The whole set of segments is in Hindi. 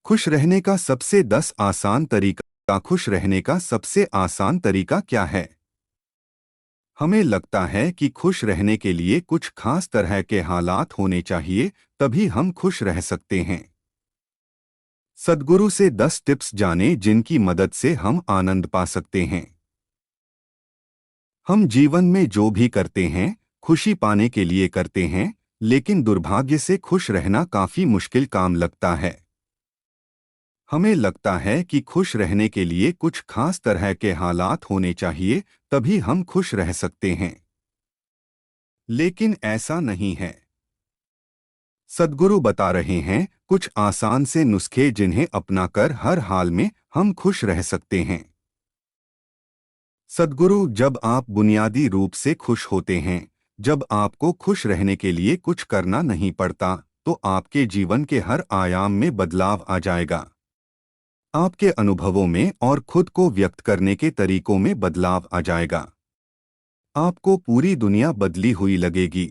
खुश रहने का सबसे 10 आसान तरीका। खुश रहने का सबसे आसान तरीका क्या है? हमें लगता है कि खुश रहने के लिए कुछ खास तरह के हालात होने चाहिए, तभी हम खुश रह सकते हैं। सद्गुरु से 10 टिप्स जाने जिनकी मदद से हम आनंद पा सकते हैं। हम जीवन में जो भी करते हैं, खुशी पाने के लिए करते हैं, लेकिन दुर्भाग्य से खुश रहना काफी मुश्किल काम लगता है। हमें लगता है कि खुश रहने के लिए कुछ खास तरह के हालात होने चाहिए, तभी हम खुश रह सकते हैं। लेकिन ऐसा नहीं है। सद्गुरु बता रहे हैं कुछ आसान से नुस्खे जिन्हें अपनाकर हर हाल में हम खुश रह सकते हैं। सद्गुरु, जब आप बुनियादी रूप से खुश होते हैं, जब आपको खुश रहने के लिए कुछ करना नहीं पड़ता, तो आपके जीवन के हर आयाम में बदलाव आ जाएगा। आपके अनुभवों में और खुद को व्यक्त करने के तरीकों में बदलाव आ जाएगा। आपको पूरी दुनिया बदली हुई लगेगी।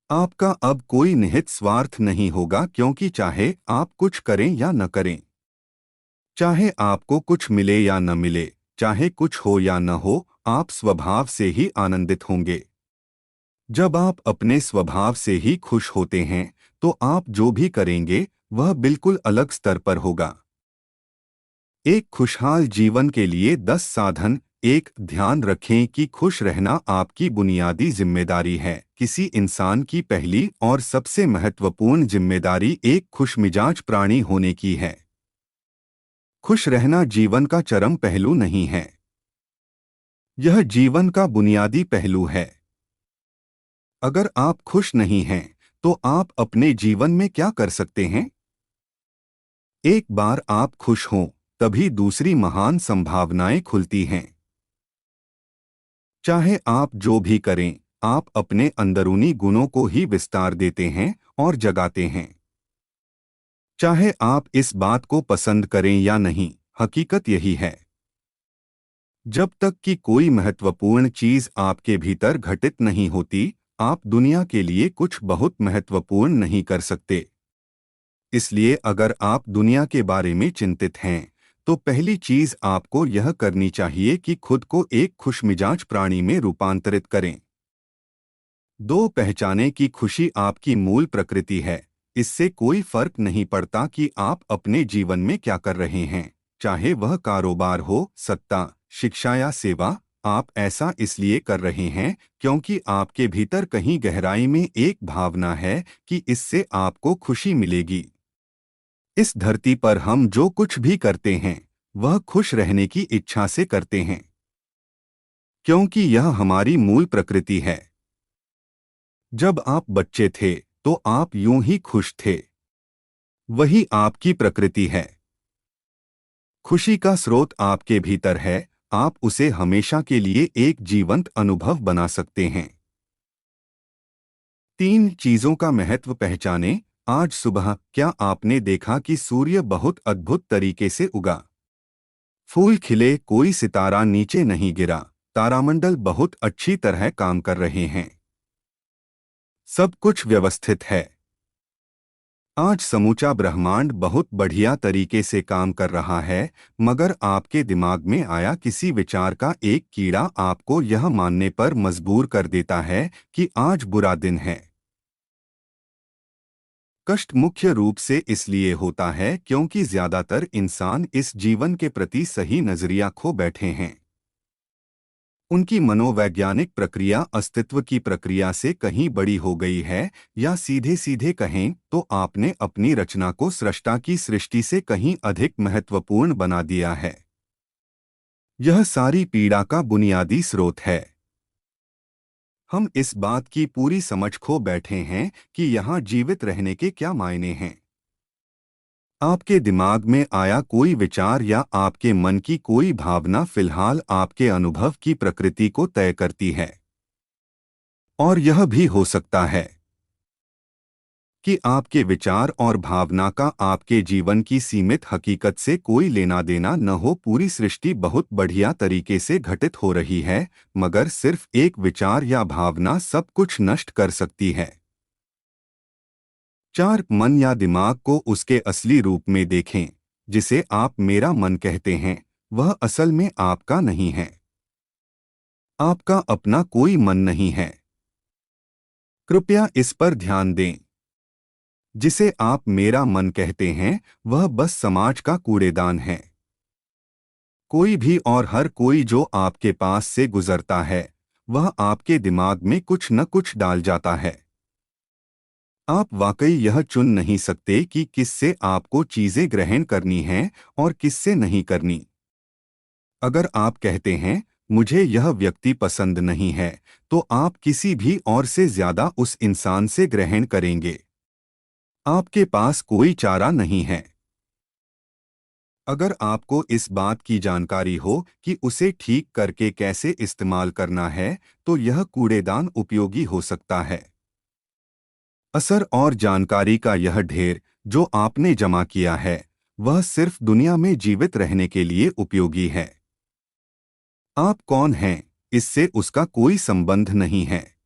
आपका अब कोई निहित स्वार्थ नहीं होगा, क्योंकि चाहे आप कुछ करें या न करें, चाहे आपको कुछ मिले या न मिले, चाहे कुछ हो या न हो, आप स्वभाव से ही आनंदित होंगे। जब आप अपने स्वभाव से ही खुश होते हैं, तो आप जो भी करेंगे वह बिल्कुल अलग स्तर पर होगा। एक खुशहाल जीवन के लिए 10 साधन। एक, ध्यान रखें कि खुश रहना आपकी बुनियादी जिम्मेदारी है। किसी इंसान की पहली और सबसे महत्वपूर्ण जिम्मेदारी एक खुशमिजाज प्राणी होने की है। खुश रहना जीवन का चरम पहलू नहीं है, यह जीवन का बुनियादी पहलू है। अगर आप खुश नहीं हैं, तो आप अपने जीवन में क्या कर सकते हैं? एक बार आप खुश हों, तभी दूसरी महान संभावनाएं खुलती हैं। चाहे आप जो भी करें, आप अपने अंदरूनी गुणों को ही विस्तार देते हैं और जगाते हैं। चाहे आप इस बात को पसंद करें या नहीं, हकीकत यही है। जब तक कि कोई महत्वपूर्ण चीज आपके भीतर घटित नहीं होती, आप दुनिया के लिए कुछ बहुत महत्वपूर्ण नहीं कर सकते। इसलिए अगर आप दुनिया के बारे में चिंतित हैं, तो पहली चीज आपको यह करनी चाहिए कि खुद को एक खुशमिजाज प्राणी में रूपांतरित करें। दो, पहचानें कि खुशी आपकी मूल प्रकृति है। इससे कोई फर्क नहीं पड़ता कि आप अपने जीवन में क्या कर रहे हैं, चाहे वह कारोबार हो, सत्ता, शिक्षा या सेवा। आप ऐसा इसलिए कर रहे हैं क्योंकि आपके भीतर कहीं गहराई में एक भावना है कि इससे आपको खुशी मिलेगी। इस धरती पर हम जो कुछ भी करते हैं, वह खुश रहने की इच्छा से करते हैं, क्योंकि यह हमारी मूल प्रकृति है। जब आप बच्चे थे, तो आप यूं ही खुश थे। वही आपकी प्रकृति है। खुशी का स्रोत आपके भीतर है, आप उसे हमेशा के लिए एक जीवंत अनुभव बना सकते हैं। 3 चीजों का महत्व पहचानें। आज सुबह क्या आपने देखा कि सूर्य बहुत अद्भुत तरीके से उगा? फूल खिले, कोई सितारा नीचे नहीं गिरा, तारामंडल बहुत अच्छी तरह काम कर रहे हैं। सब कुछ व्यवस्थित है। आज समूचा ब्रह्मांड बहुत बढ़िया तरीके से काम कर रहा है, मगर आपके दिमाग में आया किसी विचार का एक कीड़ा आपको यह मानने पर मजबूर कर देता है कि आज बुरा दिन है। कष्ट मुख्य रूप से इसलिए होता है क्योंकि ज्यादातर इंसान इस जीवन के प्रति सही नजरिया खो बैठे हैं। उनकी मनोवैज्ञानिक प्रक्रिया अस्तित्व की प्रक्रिया से कहीं बड़ी हो गई है, या सीधे सीधे कहें तो आपने अपनी रचना को सृष्टा की सृष्टि से कहीं अधिक महत्वपूर्ण बना दिया है। यह सारी पीड़ा का बुनियादी स्रोत है। हम इस बात की पूरी समझ खो बैठे हैं कि यहाँ जीवित रहने के क्या मायने हैं। आपके दिमाग में आया कोई विचार या आपके मन की कोई भावना फिलहाल आपके अनुभव की प्रकृति को तय करती है। और यह भी हो सकता है कि आपके विचार और भावना का आपके जीवन की सीमित हकीकत से कोई लेना देना न हो। पूरी सृष्टि बहुत बढ़िया तरीके से घटित हो रही है, मगर सिर्फ एक विचार या भावना सब कुछ नष्ट कर सकती है। 4. मन या दिमाग को उसके असली रूप में देखें। जिसे आप मेरा मन कहते हैं वह असल में आपका नहीं है। आपका अपना कोई मन नहीं है। कृपया इस पर ध्यान दें। जिसे आप मेरा मन कहते हैं वह बस समाज का कूड़ेदान है। कोई भी और हर कोई जो आपके पास से गुजरता है वह आपके दिमाग में कुछ न कुछ डाल जाता है। आप वाकई यह चुन नहीं सकते कि किससे आपको चीजें ग्रहण करनी हैं और किससे नहीं करनी। अगर आप कहते हैं मुझे यह व्यक्ति पसंद नहीं है तो आप किसी भी और से ज्यादा उस इंसान से ग्रहण करेंगे। आपके पास कोई चारा नहीं है। अगर आपको इस बात की जानकारी हो कि उसे ठीक करके कैसे इस्तेमाल करना है तो यह कूड़ेदान उपयोगी हो सकता है। असर और जानकारी का यह ढेर जो आपने जमा किया है वह सिर्फ दुनिया में जीवित रहने के लिए उपयोगी है। आप कौन हैं इससे उसका कोई संबंध नहीं है।